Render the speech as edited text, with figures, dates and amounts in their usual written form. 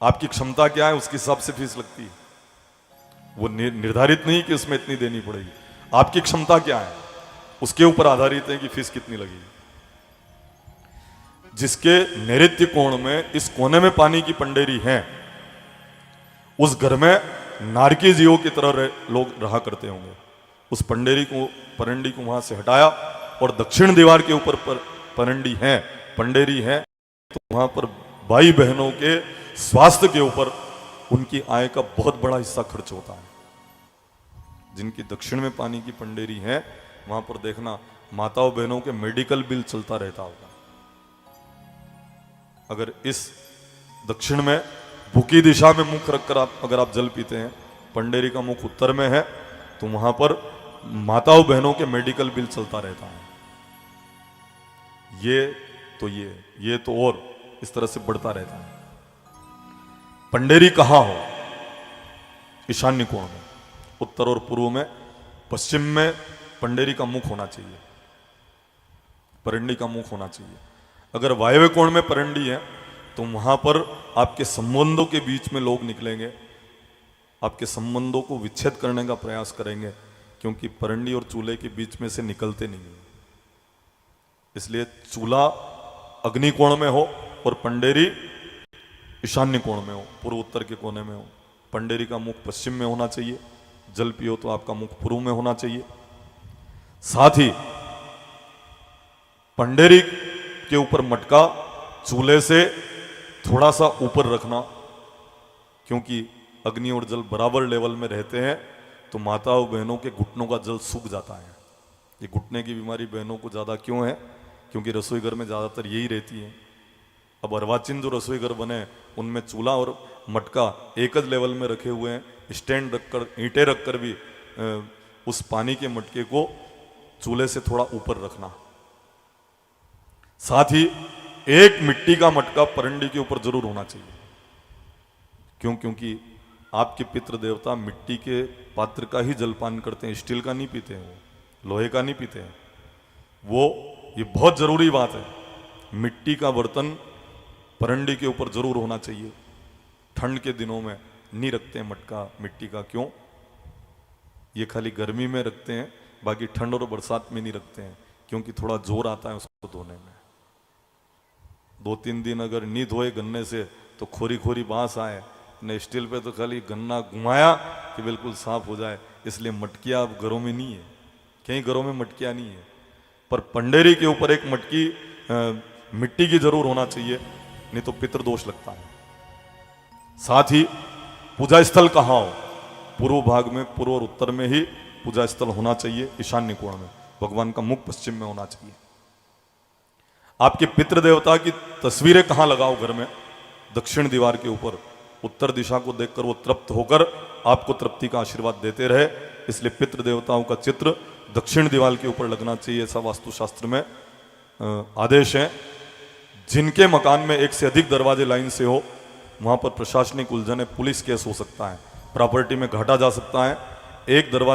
आपकी क्षमता क्या है उसके हिसाब से फीस लगती है। वो निर्धारित नहीं कि उसमें इतनी देनी पड़ेगी। आपकी क्षमता क्या है उसके ऊपर आधारित है कि फीस कितनी लगेगी। जिसके नैऋत्य कोण में इस कोने में पानी की पंडेरी है, उस घर में नारकी जीवों की तरह लोग रहा करते होंगे। उस पंडेरी को वहां से हटाया और दक्षिण दीवार के ऊपर पंडेरी है, तो वहां पर भाई बहनों के स्वास्थ्य के ऊपर उनकी आय का बहुत बड़ा हिस्सा खर्च होता है। जिनकी दक्षिण में पानी की पंडेरी है, वहां पर देखना माताओं बहनों के मेडिकल बिल चलता रहता होगा। अगर इस दक्षिण में भूकी दिशा में मुख रखकर अगर आप जल पीते हैं, पंडेरी का मुख उत्तर में है, तो वहां पर माताओं बहनों के मेडिकल बिल चलता रहता है। ये तो और इस तरह से बढ़ता रहता है। पंडेरी कहां हो? ईशान्य कोण में, उत्तर और पूर्व में, पश्चिम में पंडेरी का मुख होना चाहिए, परंडी का मुख होना चाहिए। अगर वायव्य कोण में परंडी है तो वहां पर आपके संबंधों के बीच में लोग निकलेंगे, आपके संबंधों को विच्छेद करने का प्रयास करेंगे, क्योंकि परंडी और चूल्हे के बीच में से निकलते नहीं है। इसलिए चूल्हा अग्नि कोण में हो और पंडेरी ईशान्य कोण में हो, पूर्व उत्तर के कोने में हो। पंडेरी का मुख पश्चिम में होना चाहिए। जल पियो तो आपका मुख पूर्व में होना चाहिए। साथ ही पंडेरी के ऊपर मटका चूल्हे से थोड़ा सा ऊपर रखना, क्योंकि अग्नि और जल बराबर लेवल में रहते हैं तो माताओं बहनों के घुटनों का जल सूख जाता है। ये घुटने की बीमारी बहनों को ज़्यादा क्यों है? क्योंकि रसोई घर में ज़्यादातर यही रहती है। अब अर्वाचीन जो रसोई घर बने उनमें चूल्हा और मटका एक ज लेवल में रखे हुए हैं। स्टैंड रखकर, ईंटें रखकर भी उस पानी के मटके को चूल्हे से थोड़ा ऊपर रखना। साथ ही एक मिट्टी का मटका परंडी के ऊपर जरूर होना चाहिए। क्योंकि आपके पितृ देवता मिट्टी के पात्र का ही जलपान करते हैं, स्टील का नहीं पीते हैं, वो लोहे का नहीं पीते हैं। ये बहुत जरूरी बात है। मिट्टी का बर्तन परंडी के ऊपर जरूर होना चाहिए। ठंड के दिनों में नहीं रखते हैं मटका मिट्टी का। क्यों? ये खाली गर्मी में रखते हैं, बाकी ठंड और बरसात में नहीं रखते हैं, क्योंकि थोड़ा जोर आता है उसको धोने में। 2-3 दिन अगर नहीं धोए गन्ने से तो खोरी खोरी बांस आए, ने स्टील पे तो खाली गन्ना घुमाया कि बिल्कुल साफ हो जाए। इसलिए मटकियां अब घरों में नहीं है, कई घरों में मटकियां नहीं है। पर पंडेरी के ऊपर एक मटकी मिट्टी की जरूर होना चाहिए, नहीं तो पितृदोष लगता है। साथ ही पूजा स्थल कहाँ हो? पूर्व भाग में, पूर्व और उत्तर में ही पूजा स्थल होना चाहिए। ईशान्य कोण में भगवान का मुख पश्चिम में होना चाहिए। आपके पितृ देवता की तस्वीरें कहाँ लगाओ घर में? दक्षिण दीवार के ऊपर। उत्तर दिशा को देखकर वो तृप्त होकर आपको तृप्ति का आशीर्वाद देते रहे, इसलिए पितृ देवताओं का चित्र दक्षिण दीवार के ऊपर लगना चाहिए। ऐसा वास्तुशास्त्र में आदेश है। जिनके मकान में एक से अधिक दरवाजे लाइन से हो, वहां पर प्रशासनिक उलझन है, पुलिस केस हो सकता है, प्रॉपर्टी में घाटा जा सकता है। एक दरवाजे